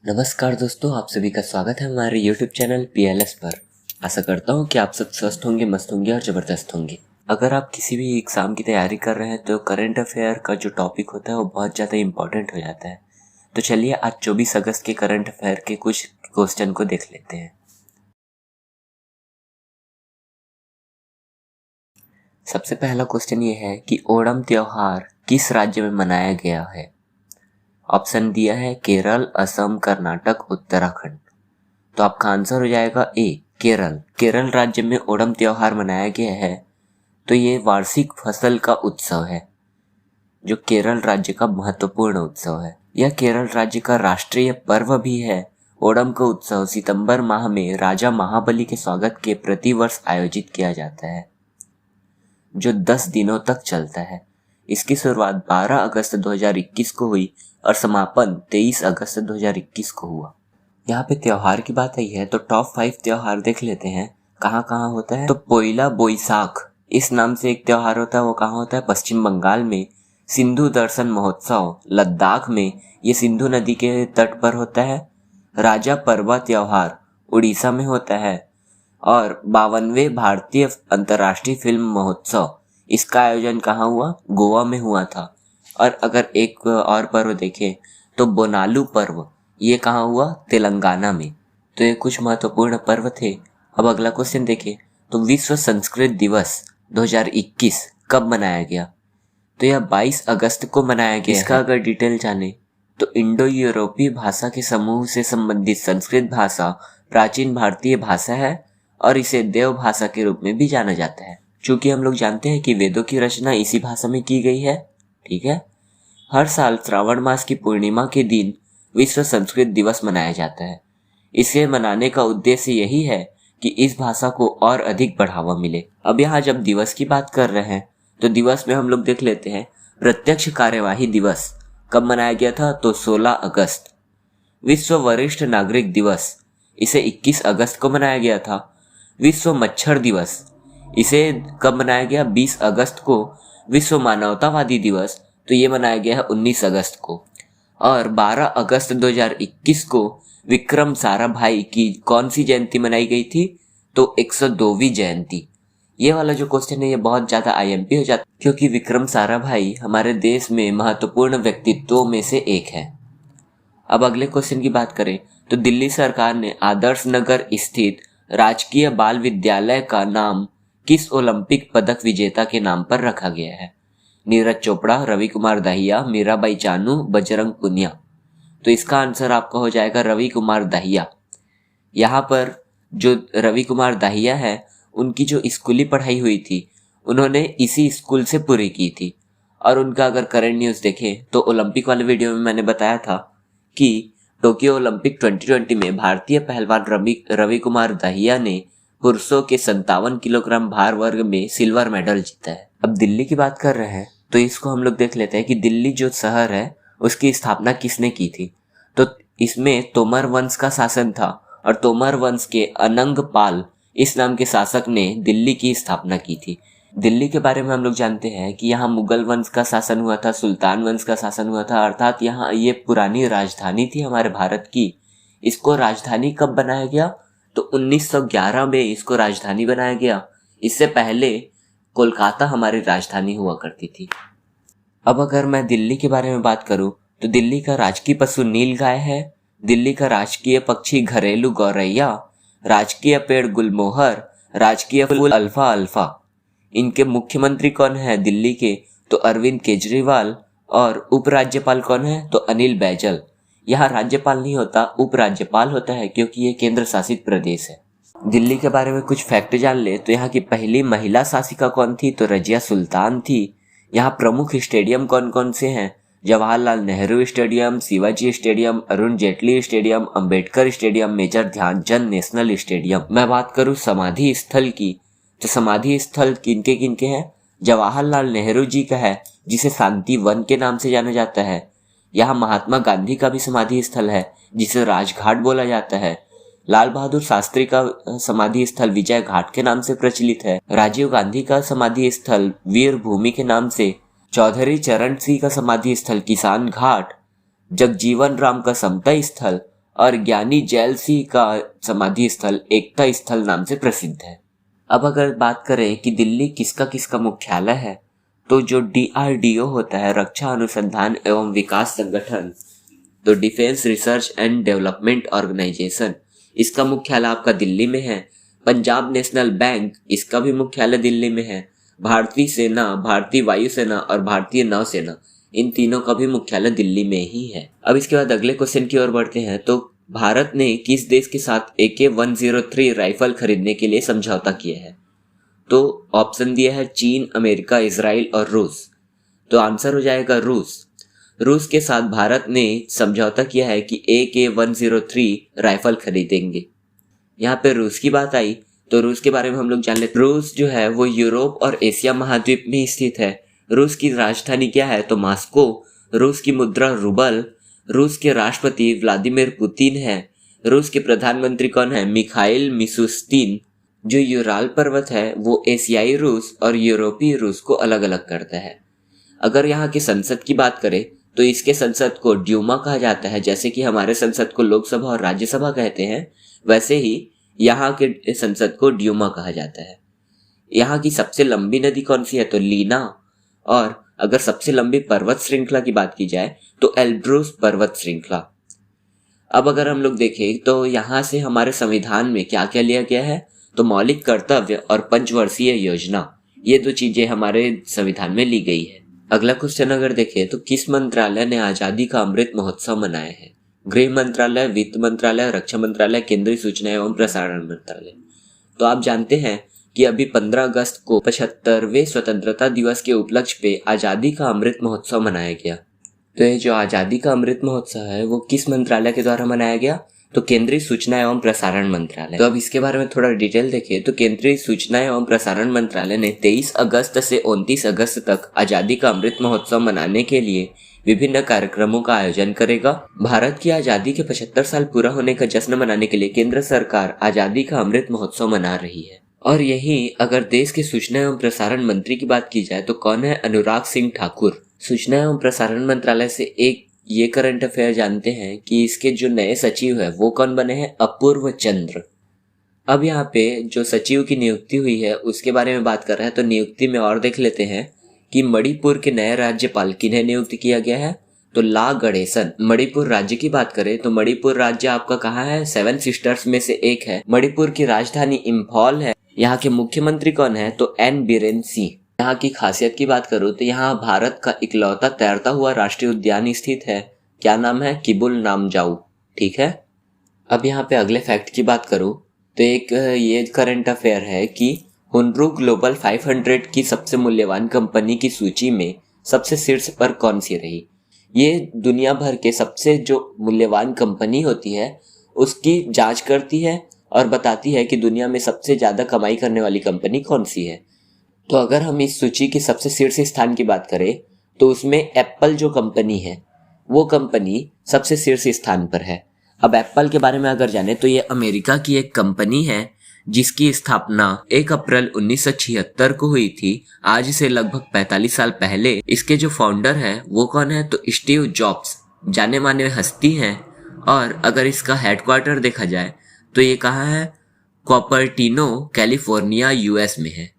नमस्कार दोस्तों, आप सभी का स्वागत है हमारे YouTube चैनल PLS पर। आशा करता हूँ कि आप सब स्वस्थ होंगे, मस्त होंगे और ज़बरदस्त होंगे। अगर आप किसी भी एग्ज़ाम की तैयारी कर रहे हैं तो करंट अफेयर का जो टॉपिक होता है वो बहुत ज़्यादा इम्पोर्टेंट हो जाता है। तो चलिए आज 24 अगस्त के करंट अफेयर के कुछ क्वेश्चन को देख लेते हैं। सबसे पहला क्वेश्चन ये है कि ओणम त्योहार किस राज्य में मनाया गया है। ऑप्शन दिया है केरल, असम, कर्नाटक, उत्तराखंड। तो आपका आंसर हो जाएगा ए, केरल। केरल राज्य में ओणम त्योहार मनाया गया है। तो ये वार्षिक फसल का उत्सव है जो केरल राज्य का महत्वपूर्ण उत्सव है। यह केरल राज्य का राष्ट्रीय पर्व भी है। ओणम का उत्सव सितंबर माह में राजा महाबली के स्वागत के प्रतिवर्ष आयोजित किया जाता है जो 10 दिनों तक चलता है। इसकी शुरुआत 12 अगस्त 2021 को हुई और समापन 23 अगस्त 2021 को हुआ। यहाँ पे त्योहार की बात आई है तो टॉप 5 त्योहार देख लेते हैं कहाँ कहाँ होता है। तो पोइला बोईसाख इस नाम से एक त्योहार होता है, वो कहाँ होता है? पश्चिम बंगाल में। सिंधु दर्शन महोत्सव लद्दाख में, ये सिंधु नदी के तट पर होता है। राजा परवा त्योहार उड़ीसा में होता है। और 52वें भारतीय अंतर्राष्ट्रीय फिल्म महोत्सव, इसका आयोजन कहाँ हुआ? गोवा में हुआ था। और अगर एक और पर्व देखें तो बोनालू पर्व, ये कहाँ हुआ? तेलंगाना में। तो ये कुछ महत्वपूर्ण पर्व थे। अब अगला क्वेश्चन देखें तो विश्व संस्कृत दिवस 2021 कब मनाया गया? तो यह 22 अगस्त को मनाया गया। इसका अगर डिटेल जाने तो इंडो यूरोपीय भाषा के समूह से संबंधित संस्कृत भाषा प्राचीन भारतीय भाषा है और इसे देव भाषा के रूप में भी जाना जाता है। चूंकि हम लोग जानते हैं कि वेदों की रचना इसी भाषा में की गई है। ठीक है। हर साल श्रावण मास की पूर्णिमा के दिन विश्व संस्कृत दिवस मनाया जाता है। इसे मनाने का उद्देश्य यही है कि इस भाषा को और अधिक बढ़ावा मिले। अब यहाँ जब दिवस की बात कर रहे हैं तो दिवस में हम लोग देख लेते हैं प्रत्यक्ष कार्यवाही दिवस कब मनाया गया था? तो 16 अगस्त। विश्व वरिष्ठ नागरिक दिवस, इसे 21 अगस्त को मनाया गया था। विश्व मच्छर दिवस, इसे कब मनाया गया? 20 अगस्त को। विश्व मानवतावादी दिवस, तो ये मनाया गया है 19 अगस्त को। और 12 अगस्त 2021 को विक्रम साराभाई की कौन सी जयंती मनाई गई थी? तो 102वीं जयंती। ये वाला जो क्वेश्चन है ये बहुत ज्यादा IMP हो जाता है क्योंकि विक्रम साराभाई हमारे देश में महत्वपूर्ण व्यक्तित्वों में से एक है। अब अगले क्वेश्चन की बात करें तो दिल्ली सरकार ने आदर्श नगर स्थित राजकीय बाल विद्यालय का नाम किस ओलंपिक पदक विजेता के नाम पर रखा गया है? नीरज चोपड़ा, रवि कुमार दहिया, मीराबाई चानू, बजरंग पुनिया। तो इसका आंसर आपका हो जाएगा रवि कुमार दहिया। यहाँ पर जो रवि कुमार दहिया है उनकी जो स्कूली पढ़ाई हुई थी उन्होंने इसी स्कूल से पूरी की थी। और उनका अगर करंट न्यूज़ देखें तो ओलंपिक वाले वीडियो में मैंने बताया था कि टोक्यो ओलंपिक 2020 में भारतीय पहलवान रवि कुमार दहिया ने पुरुषों के 57 किलोग्राम भार वर्ग में सिल्वर मेडल जीता है। अब दिल्ली की बात कर रहे हैं तो इसको हम लोग देख लेते हैं कि दिल्ली जो शहर है उसकी स्थापना किसने की थी। तो इसमें तोमर वंश का शासन था और तोमर वंश के अनंग पाल इस नाम के शासक ने दिल्ली की स्थापना की थी। दिल्ली के बारे में हम लोग जानते हैं कि यहाँ मुगल वंश का शासन हुआ था, सुल्तान वंश का शासन हुआ था, अर्थात यहाँ ये पुरानी राजधानी थी हमारे भारत की। इसको राजधानी कब बनाया गया? तो 1911 में इसको राजधानी बनाया गया। इससे पहले कोलकाता हमारी राजधानी हुआ करती थी। अब अगर मैं दिल्ली के बारे में बात करूं तो दिल्ली का राजकीय पशु नीलगाय है। दिल्ली का राजकीय पक्षी घरेलू गौरैया, राजकीय पेड़ गुलमोहर, राजकीय फूल अल्फा अल्फा। इनके मुख्यमंत्री कौन है दिल्ली के? तो अरविंद केजरीवाल। और उपराज्यपाल कौन है? तो अनिल बैजल। यहाँ राज्यपाल नहीं होता, उपराज्यपाल होता है क्योंकि ये केंद्र शासित प्रदेश है। दिल्ली के बारे में कुछ फैक्ट जान ले तो यहाँ की पहली महिला शासिका कौन थी? तो रजिया सुल्तान थी। यहाँ प्रमुख स्टेडियम कौन कौन से हैं? Jawaharlal Nehru stadium, Shivaji stadium, Arun Jaitley stadium, Ambedkar stadium, major Dhyanchand national stadium. मैं बात करूँ समाधि स्थल की तो समाधि स्थल किनके किनके हैं? जवाहरलाल नेहरू जी का है जिसे शांति वन के नाम से जाना जाता है। यहाँ महात्मा गांधी का भी समाधि स्थल है जिसे राजघाट बोला जाता है। लाल बहादुर शास्त्री का समाधि स्थल विजय घाट के नाम से प्रचलित है। राजीव गांधी का समाधि स्थल वीर भूमि के नाम से। चौधरी चरण सिंह का समाधि स्थल किसान घाट। जगजीवन राम का समता स्थल और ज्ञानी जैल सिंह का समाधि स्थल एकता स्थल नाम से प्रसिद्ध है। अब अगर बात करें कि दिल्ली किसका किसका मुख्यालय है, तो जो DRDO होता है, रक्षा अनुसंधान एवं विकास संगठन, तो defence research and development organisation, इसका मुख्यालय आपका दिल्ली में है। पंजाब नेशनल बैंक, इसका भी मुख्यालय दिल्ली में है। भारतीय सेना, भारतीय वायुसेना और भारतीय नौसेना, इन तीनों का भी मुख्यालय दिल्ली में ही है। अब इसके बाद अगले क्वेश्चन की ओर बढ़ते हैं। तो भारत ने किस देश के साथ AK-103 राइफल खरीदने के लिए समझौता किया है? तो ऑप्शन दिया है चीन, अमेरिका, इजराइल और रूस। तो आंसर हो जाएगा रूस। रूस के साथ भारत ने समझौता किया है कि AK-103 राइफल खरीदेंगे। यहाँ पे रूस की बात आई तो रूस के बारे में हम लोग जान लेते। रूस जो है वो यूरोप और एशिया महाद्वीप में स्थित है। रूस की राजधानी क्या है? तो मास्को। रूस की मुद्रा रूबल। रूस के राष्ट्रपति व्लादिमीर पुतिन है। रूस के प्रधानमंत्री कौन है? Mikhail Mishustin. जो यूराल पर्वत है वो एशियाई रूस और यूरोपीय रूस को अलग अलग करता है। अगर यहाँ की संसद की बात करें तो इसके संसद को ड्यूमा कहा जाता है। जैसे कि हमारे संसद को लोकसभा और राज्यसभा कहते हैं, वैसे ही यहाँ के संसद को ड्यूमा कहा जाता है। यहाँ की सबसे लंबी नदी कौन सी है? तो लीना। और अगर सबसे लंबी पर्वत श्रृंखला की बात की जाए तो एल्ब्रूस पर्वत श्रृंखला। अब अगर हम लोग देखें तो यहाँ से हमारे संविधान में क्या क्या लिया गया है? तो मौलिक कर्तव्य और पंचवर्षीय योजना, ये दो चीजें हमारे संविधान में ली गई है। अगला क्वेश्चन अगर देखें तो किस मंत्रालय ने आजादी का अमृत महोत्सव मनाया है? गृह मंत्रालय, वित्त मंत्रालय, रक्षा मंत्रालय, केंद्रीय सूचना एवं प्रसारण मंत्रालय। तो आप जानते हैं कि अभी 15 अगस्त को 75वें स्वतंत्रता दिवस के उपलक्ष्य पे आजादी का अमृत महोत्सव मनाया गया। तो ये जो आजादी का अमृत महोत्सव है वो किस मंत्रालय के द्वारा मनाया गया? तो केंद्रीय सूचना एवं प्रसारण मंत्रालय। तो अब इसके बारे में थोड़ा डिटेल देखें तो केंद्रीय सूचना एवं प्रसारण मंत्रालय ने 23 अगस्त से 29 अगस्त तक आजादी का अमृत महोत्सव मनाने के लिए विभिन्न कार्यक्रमों का आयोजन करेगा। भारत की आजादी के 75 साल पूरा होने का जश्न मनाने के लिए केंद्र सरकार आजादी का अमृत महोत्सव मना रही है। और यही अगर देश के सूचना एवं प्रसारण मंत्री की बात की जाए तो कौन है? अनुराग सिंह ठाकुर। सूचना एवं प्रसारण मंत्रालय से एक ये करंट अफेयर जानते हैं कि इसके जो नए सचिव है वो कौन बने हैं? अपूर्व चंद्र। अब यहाँ पे जो सचिव की नियुक्ति हुई है उसके बारे में बात कर रहे हैं। तो नियुक्ति में और देख लेते हैं कि मणिपुर के नए राज्यपाल किन्हें नियुक्त किया गया है? तो ला गणेशन। मणिपुर राज्य की बात करें तो मणिपुर राज्य आपका कहाँ है? 7 सिस्टर्स में से एक है। मणिपुर की राजधानी इम्फॉल है। यहाँ के मुख्यमंत्री कौन है? तो एन बीरेन सिंह। यहाँ की खासियत की बात करूँ तो यहाँ भारत का इकलौता तैरता हुआ राष्ट्रीय उद्यान स्थित है। क्या नाम है? किबुल नामजाऊ। ठीक है। अब यहाँ पे अगले फैक्ट की बात करूँ तो एक ये करंट अफेयर है कि हुनरू ग्लोबल 500 की सबसे मूल्यवान कंपनी की सूची में सबसे शीर्ष पर कौन सी रही? ये दुनिया भर के सबसे जो मूल्यवान कंपनी होती है उसकी जांच करती है और बताती है कि दुनिया में सबसे ज्यादा कमाई करने वाली कंपनी कौन सी है। तो अगर हम इस सूची के सबसे शीर्ष स्थान की बात करें तो उसमें एप्पल जो कंपनी है वो कंपनी सबसे शीर्ष स्थान पर है। अब एप्पल के बारे में अगर जाने तो ये अमेरिका की एक कंपनी है जिसकी स्थापना 1 अप्रैल 1976 को हुई थी। आज से लगभग 45 साल पहले। इसके जो फाउंडर है वो कौन है? तो स्टीव जॉब्स, जाने माने हस्ती हैं। और अगर इसका हेडक्वार्टर देखा जाए तो ये कहाँ है? क्यूपर्टिनो, कैलिफोर्निया, US में है।